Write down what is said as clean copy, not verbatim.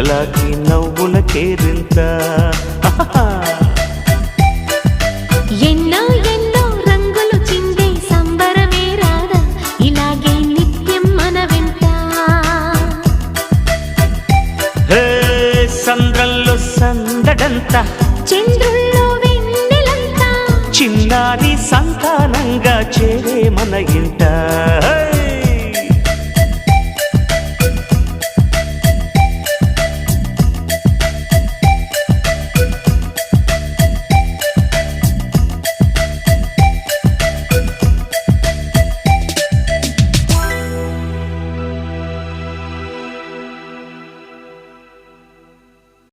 చలాకి నవ్వుల కేరింత ఎన్నో ఎన్నో రంగులు చిందే సంబరమే రాదా ఇలాగే నిత్యం మన వెంట హే సంద్రంలో సందడంతా చంద్రుల్లో వెన్నెలంతా చిన్నారి సంతానంగా చేరే మన ఇంట